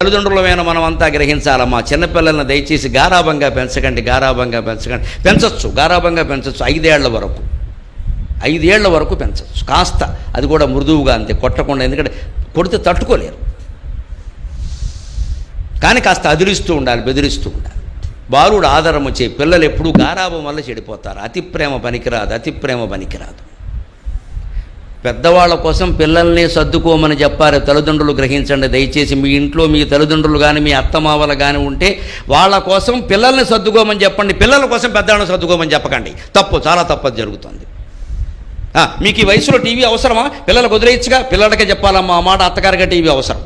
తల్లిదండ్రులమైన మనం అంతా గ్రహించాలమ్మా. చిన్నపిల్లల్ని దయచేసి గారాబంగా పెంచకండి, గారాబంగా పెంచకండి. పెంచవచ్చు, గారాబంగా పెంచవచ్చు 5 ఏళ్ల వరకు, 5 ఏళ్ల వరకు పెంచవచ్చు కాస్త, అది కూడా మృదువుగా అంతే, కొట్టకుండా. ఎందుకంటే కొడితే తట్టుకోలేరు. కానీ కాస్త అదిరిస్తూ ఉండాలి, బెదిరిస్తూ ఉండాలి. బాలుడు ఆదరము చేయి. పిల్లలు ఎప్పుడూ గారాబం వల్ల చెడిపోతారు. అతి ప్రేమ పనికిరాదు, అతి ప్రేమ పనికిరాదు. పెద్దవాళ్ళ కోసం పిల్లల్ని సర్దుకోమని చెప్పారు తల్లిదండ్రులు. గ్రహించండి దయచేసి. మీ ఇంట్లో మీ తల్లిదండ్రులు కానీ మీ అత్తమావలు కానీ ఉంటే వాళ్ళ కోసం పిల్లల్ని సర్దుకోమని చెప్పండి. పిల్లల కోసం పెద్దవాళ్ళని సర్దుకోమని చెప్పకండి. తప్పు, చాలా తప్పది జరుగుతుంది. మీకు ఈ వయసులో టీవీ అవసరమా? పిల్లలకు వదిలేయచ్చుగా. పిల్లలకే చెప్పాలమ్మా ఆ మాట, అత్తగారిగా టీవీ అవసరం,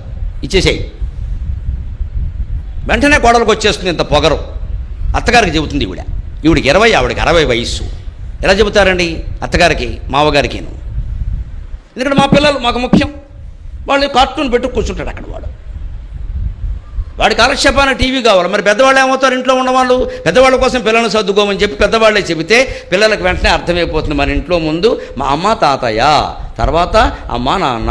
ఇచ్చేసేయి. వెంటనే కోడలకు వచ్చేస్తుంది ఇంత పొగరు. అత్తగారికి చెబుతుంది ఈవిడికి 20, ఆవిడికి 60 వయస్సు. ఎలా చెబుతారండి అత్తగారికి, మావగారికిను? ఎందుకంటే మా పిల్లలు మాకు ముఖ్యం. వాళ్ళు కార్టూన్ పెట్టు కూర్చుంటాడు అక్కడ. వాడి కాలక్షేపానికి టీవీ కావాలి. మరి పెద్దవాళ్ళు ఏమవుతారు? ఇంట్లో ఉన్నవాళ్ళు పెద్దవాళ్ళ కోసం పిల్లల్ని సర్దుకోమని చెప్పి పెద్దవాళ్ళే చెబితే పిల్లలకు వెంటనే అర్థమైపోతుంది. మన ఇంట్లో ముందు మా అమ్మ తాతయ్య, తర్వాత అమ్మ నాన్న,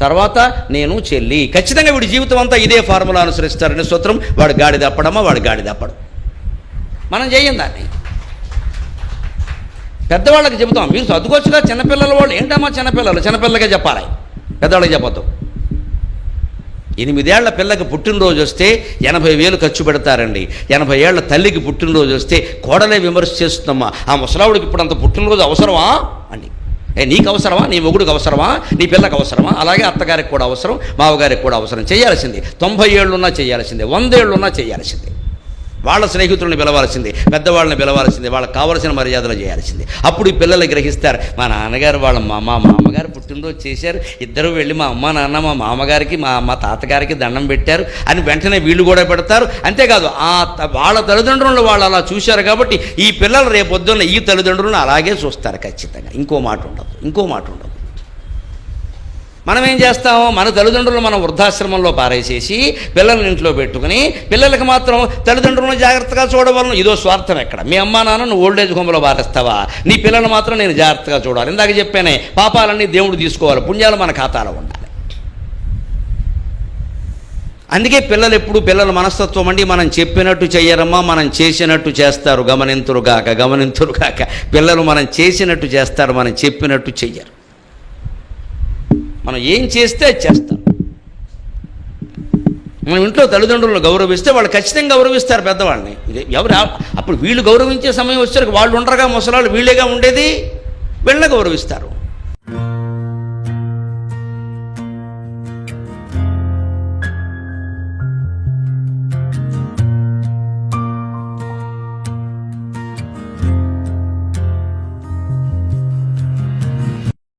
తర్వాత నేను చెల్లి. ఖచ్చితంగా వీడి జీవితం అంతా ఇదే ఫార్ములా అనుసరిస్తారని సూత్రం. వాడు గాడి తప్పడమ్మా, వాడు గాడి తప్పడం. మనం చేయం దాన్ని. పెద్దవాళ్ళకి చెబుతాం మీరు చదువుకోవచ్చుగా. చిన్నపిల్లల వాళ్ళు ఏంటమ్మా చిన్నపిల్లలు, చిన్నపిల్లలకే చెప్పాలి, పెద్దవాళ్ళకి చెప్పొద్దు. 8 ఏళ్ల పిల్లకి పుట్టినరోజు వస్తే 80,000 ఖర్చు పెడతారండి. 80 ఏళ్ల తల్లికి పుట్టినరోజు వస్తే కోడలే విమర్శ చేస్తుందమ్మా. ఆ ముసలావుడికి ఇప్పుడు అంత పుట్టినరోజు అవసరమా అండి? నీకు అవసరమా? నీ మొగుడికి అవసరమా? నీ పిల్లకి అవసరమా? అలాగే అత్తగారికి కూడా అవసరం, మావగారికి కూడా అవసరం. చేయాల్సిందే. 90 ఏళ్ళున్నా చేయాల్సిందే, 100 ఏళ్ళున్నా చేయాల్సిందే. వాళ్ళ స్నేహితులను పిలవాల్సిందే, పెద్దవాళ్ళని పిలవాల్సిందే, వాళ్ళకి కావలసిన మర్యాదలు చేయాల్సిందే. అప్పుడు ఈ పిల్లలు గ్రహిస్తారు మా నాన్నగారు వాళ్ళ మా మామగారు పుట్టినరోజు చేశారు, ఇద్దరు వెళ్ళి మా అమ్మ నాన్న మా మామగారికి మా తాతగారికి దండం పెట్టారు అని వెంటనే వీళ్ళు కూడా పెడతారు. అంతేకాదు వాళ్ళ తల్లిదండ్రులను వాళ్ళు అలా చూశారు కాబట్టి ఈ పిల్లలు రేపొద్దున్న ఈ తల్లిదండ్రులను అలాగే చూస్తారు ఖచ్చితంగా. ఇంకో మాట ఉండదు. మనం ఏం చేస్తాము? మన తల్లిదండ్రులు మనం వృద్ధాశ్రమంలో పారేసేసి పిల్లల్ని ఇంట్లో పెట్టుకుని పిల్లలకి మాత్రం తల్లిదండ్రులను జాగ్రత్తగా చూడవలను. ఇదో స్వార్థం. ఎక్కడ మీ అమ్మా నాన్న నువ్వు ఓల్డేజ్ హోమ్లో పారేస్తావా? నీ పిల్లలను మాత్రం నేను జాగ్రత్తగా చూడాలి. ఇందాక చెప్పానే పాపాలన్నీ దేవుడు తీసుకోవాలి, పుణ్యాలు మన ఖాతాలో ఉండాలి. అందుకే పిల్లల మనస్తత్వం అండి, మనం చెప్పినట్టు చెయ్యరమ్మా, మనం చేసినట్టు చేస్తారు. గమనింతురుగాక. పిల్లలు మనం చేసినట్టు చేస్తారు, మనం చెప్పినట్టు చెయ్యరు. మనం ఏం చేస్తే చేస్తాం. మనం ఇంట్లో తల్లిదండ్రులను గౌరవిస్తే వాళ్ళు ఖచ్చితంగా గౌరవిస్తారు పెద్దవాళ్ళని. ఎవరు అప్పుడు వీళ్ళు గౌరవించే సమయం వచ్చేసరికి వాళ్ళు ఉండరుగా, ముసలాళ్ళు వీళ్ళేగా ఉండేది, వీళ్ళని గౌరవిస్తారు.